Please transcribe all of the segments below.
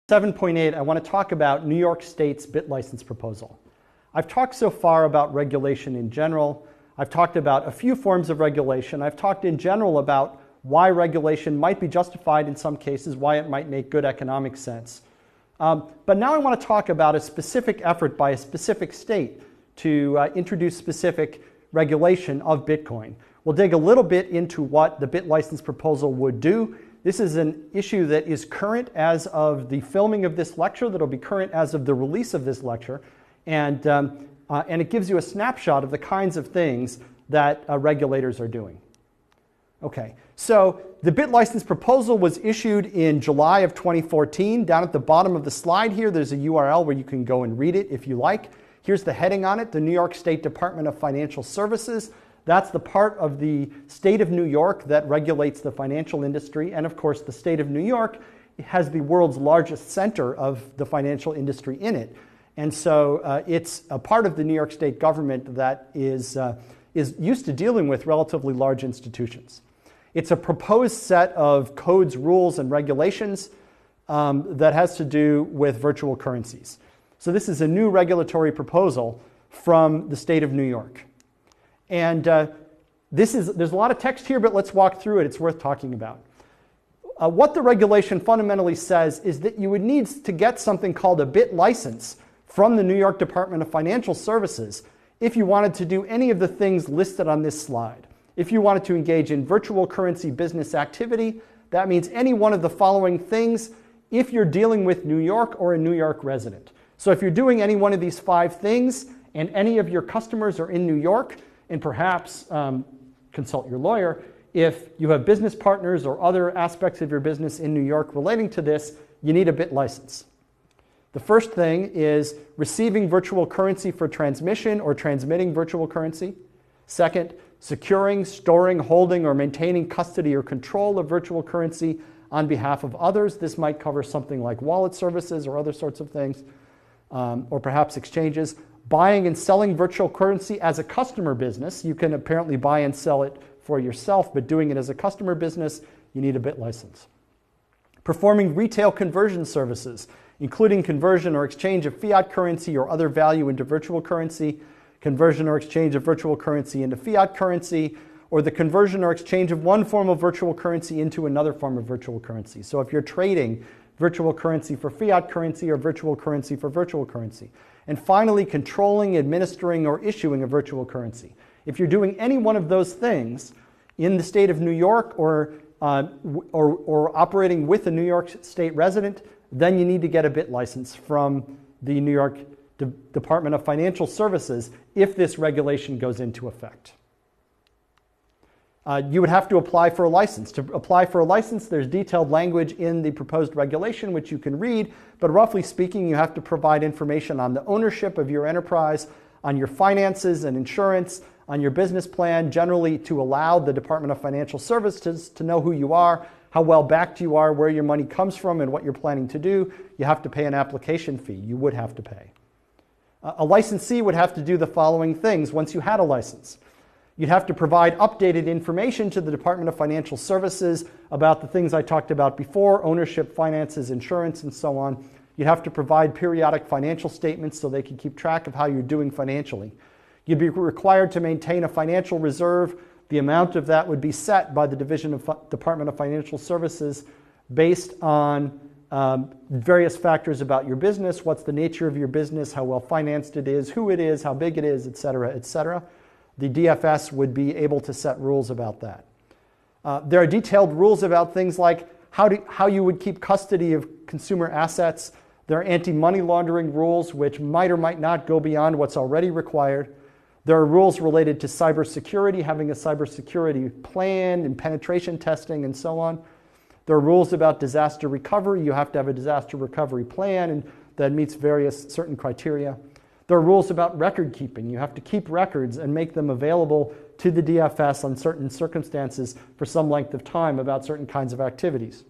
7.8, I want to talk about New York State's bit license proposal. I've talked so far about regulation in general. I've talked about a few forms of regulation. I've talked in general about why regulation might be justified in some cases, why it might make good economic sense. But now I want to talk about a specific effort by a specific state to introduce specific regulation of Bitcoin. We'll dig a little bit into what the bit license proposal would do. This is an issue that is current as of the filming of this lecture, that'll be current as of the release of this lecture, and it gives you a snapshot of the kinds of things that regulators are doing. Okay, so the bit license proposal was issued in July of 2014. Down at the bottom of the slide here, there's a URL where you can go and read it if you like. Here's the heading on it, the New York State Department of Financial Services. That's the part of the state of New York that regulates the financial industry. And of course, the state of New York has the world's largest center of the financial industry in it. And so it's a part of the New York State government that is used to dealing with relatively large institutions. It's a proposed set of codes, rules, and regulations that has to do with virtual currencies. So this is a new regulatory proposal from the state of New York. And there's a lot of text here, but let's walk through it. It's worth talking about. What the regulation fundamentally says is that you would need to get something called a bit license from the New York Department of Financial Services if you wanted to do any of the things listed on this slide. If you wanted to engage in virtual currency business activity, that means any one of the following things if you're dealing with New York or a New York resident. So if you're doing any one of these 5 things and any of your customers are in New York, and perhaps consult your lawyer, if you have business partners or other aspects of your business in New York relating to this, you need a bit license. The first thing is receiving virtual currency for transmission or transmitting virtual currency. Second, securing, storing, holding, or maintaining custody or control of virtual currency on behalf of others. This might cover something like wallet services or other sorts of things, or perhaps exchanges. Buying and selling virtual currency as a customer business. You can apparently buy and sell it for yourself, but doing it as a customer business, you need a bit license. Performing retail conversion services, including conversion or exchange of fiat currency or other value into virtual currency, conversion or exchange of virtual currency into fiat currency, or the conversion or exchange of one form of virtual currency into another form of virtual currency. So if you're trading virtual currency for fiat currency or virtual currency for virtual currency. And finally, controlling, administering, or issuing a virtual currency. If you're doing any one of those things in the state of New York or operating with a New York State resident, then you need to get a bit license from the New York Department of Financial Services if this regulation goes into effect. You would have to apply for a license. To apply for a license, there's detailed language in the proposed regulation which you can read, but roughly speaking, you have to provide information on the ownership of your enterprise, on your finances and insurance, on your business plan, generally to allow the Department of Financial Services to know who you are, how well backed you are, where your money comes from, and what you're planning to do. You have to pay an application fee. You would have to pay. A licensee would have to do the following things once you had a license. You'd have to provide updated information to the Department of Financial Services about the things I talked about before, ownership, finances, insurance, and so on. You'd have to provide periodic financial statements so they can keep track of how you're doing financially. You'd be required to maintain a financial reserve. The amount of that would be set by the Department of Financial Services based on various factors about your business, what's the nature of your business, how well financed it is, who it is, how big it is, et cetera, et cetera. The DFS would be able to set rules about that. There are detailed rules about things like how you would keep custody of consumer assets. There are anti-money laundering rules which might or might not go beyond what's already required. There are rules related to cybersecurity, having a cybersecurity plan and penetration testing and so on. There are rules about disaster recovery. You have to have a disaster recovery plan and that meets various certain criteria. There are rules about record keeping. You have to keep records and make them available to the DFS on certain circumstances for some length of time about certain kinds of activities.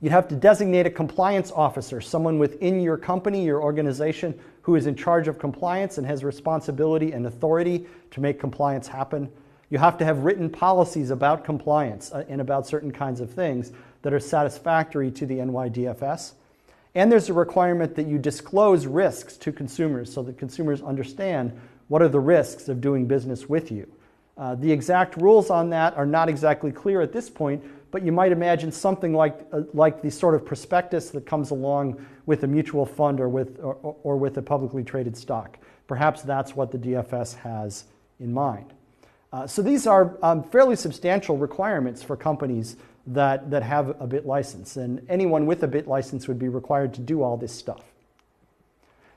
You'd have to designate a compliance officer, someone within your company, your organization, who is in charge of compliance and has responsibility and authority to make compliance happen. You have to have written policies about compliance and about certain kinds of things that are satisfactory to the NYDFS. And there's a requirement that you disclose risks to consumers so that consumers understand what are the risks of doing business with you. The exact rules on that are not exactly clear at this point, but you might imagine something like the sort of prospectus that comes along with a mutual fund or with a publicly traded stock. Perhaps that's what the DFS has in mind. So these are fairly substantial requirements for companies that have a BIT license, and anyone with a BIT license would be required to do all this stuff.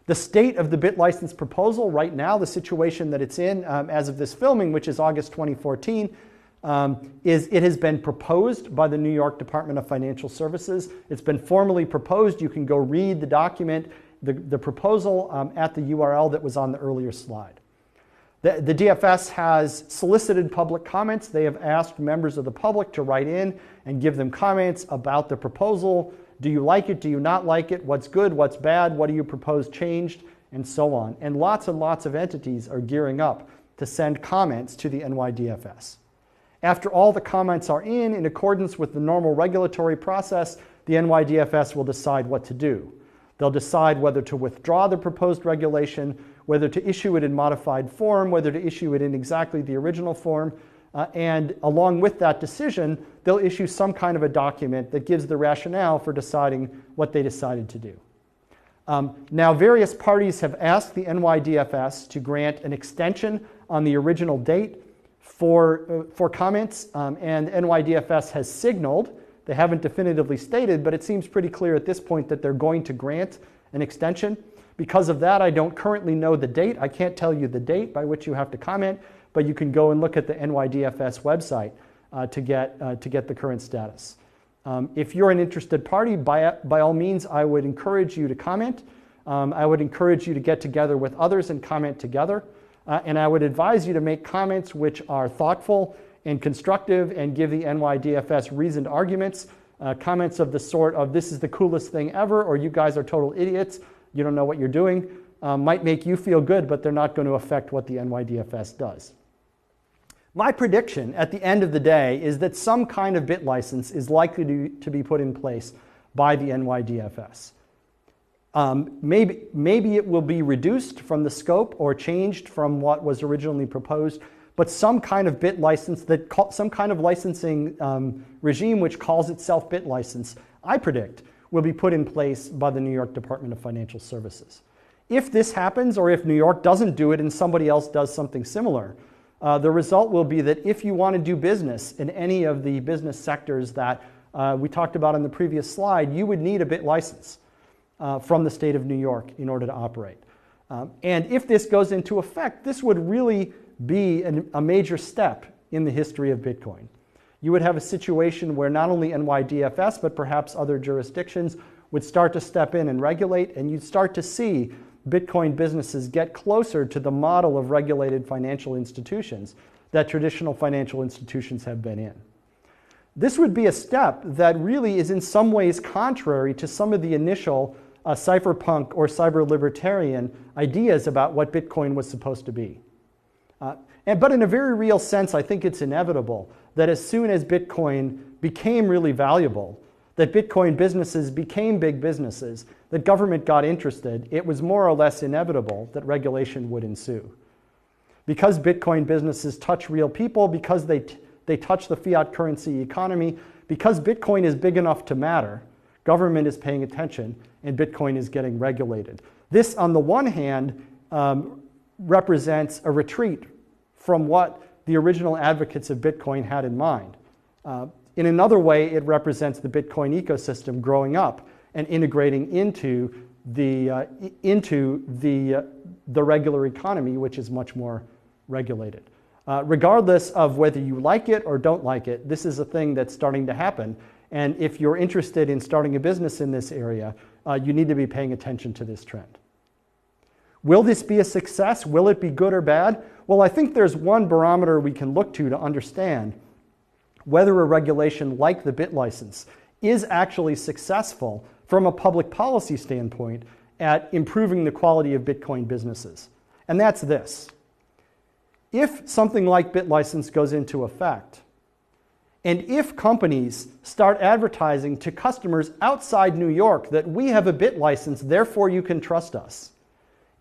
The state of the BIT license proposal right now, the situation that it's in as of this filming, which is August 2014, is it has been proposed by the New York Department of Financial Services. It's been formally proposed. You can go read the document, the proposal at the URL that was on the earlier slide. The DFS has solicited public comments. They have asked members of the public to write in and give them comments about the proposal. Do you like it? Do you not like it? What's good? What's bad? What do you propose changed? And so on. And lots of entities are gearing up to send comments to the NYDFS. After all the comments are in accordance with the normal regulatory process, the NYDFS will decide what to do. They'll decide whether to withdraw the proposed regulation, whether to issue it in modified form, whether to issue it in exactly the original form, and along with that decision, they'll issue some kind of a document that gives the rationale for deciding what they decided to do. Now, various parties have asked the NYDFS to grant an extension on the original date for comments, and NYDFS has signaled, they haven't definitively stated, but it seems pretty clear at this point that they're going to grant an extension. Because of that, I don't currently know the date. I can't tell you the date by which you have to comment, but you can go and look at the NYDFS website to get the current status. If you're an interested party, by all means, I would encourage you to comment. I would encourage you to get together with others and comment together. And I would advise you to make comments which are thoughtful and constructive and give the NYDFS reasoned arguments. Comments of the sort of, this is the coolest thing ever, or you guys are total idiots, you don't know what you're doing, might make you feel good, but they're not going to affect what the NYDFS does. My prediction at the end of the day is that some kind of BIT license is likely to be put in place by the NYDFS. Maybe it will be reduced from the scope or changed from what was originally proposed, but some kind of BIT license, some kind of licensing regime which calls itself BIT license, I predict, will be put in place by the New York Department of Financial Services. If this happens, or if New York doesn't do it and somebody else does something similar, the result will be that if you want to do business in any of the business sectors that we talked about on the previous slide, you would need a BIT license from the state of New York in order to operate. And if this goes into effect, this would really be a major step in the history of Bitcoin. You would have a situation where not only NYDFS, but perhaps other jurisdictions would start to step in and regulate, and you'd start to see Bitcoin businesses get closer to the model of regulated financial institutions that traditional financial institutions have been in. This would be a step that really is in some ways contrary to some of the initial cypherpunk or cyber-libertarian ideas about what Bitcoin was supposed to be. But in a very real sense, I think it's inevitable that as soon as Bitcoin became really valuable, that Bitcoin businesses became big businesses, that government got interested, it was more or less inevitable that regulation would ensue. Because Bitcoin businesses touch real people, because they touch the fiat currency economy, because Bitcoin is big enough to matter, government is paying attention and Bitcoin is getting regulated. This, on the one hand, represents a retreat from what the original advocates of Bitcoin had in mind. In another way, it represents the Bitcoin ecosystem growing up and integrating into the regular economy, which is much more regulated. Regardless of whether you like it or don't like it, this is a thing that's starting to happen. And if you're interested in starting a business in this area, you need to be paying attention to this trend. Will this be a success? Will it be good or bad? Well, I think there's one barometer we can look to understand whether a regulation like the BIT license is actually successful from a public policy standpoint at improving the quality of Bitcoin businesses. And that's this. If something like BIT license goes into effect, And if companies start advertising to customers outside New York that we have a bit license, therefore you can trust us,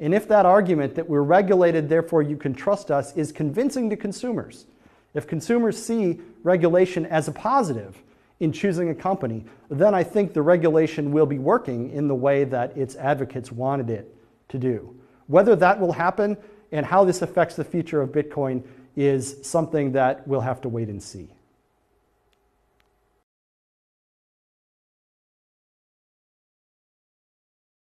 and if that argument that we're regulated, therefore you can trust us, is convincing to consumers, if consumers see regulation as a positive in choosing a company, then I think the regulation will be working in the way that its advocates wanted it to do. Whether that will happen and how this affects the future of Bitcoin is something that we'll have to wait and see.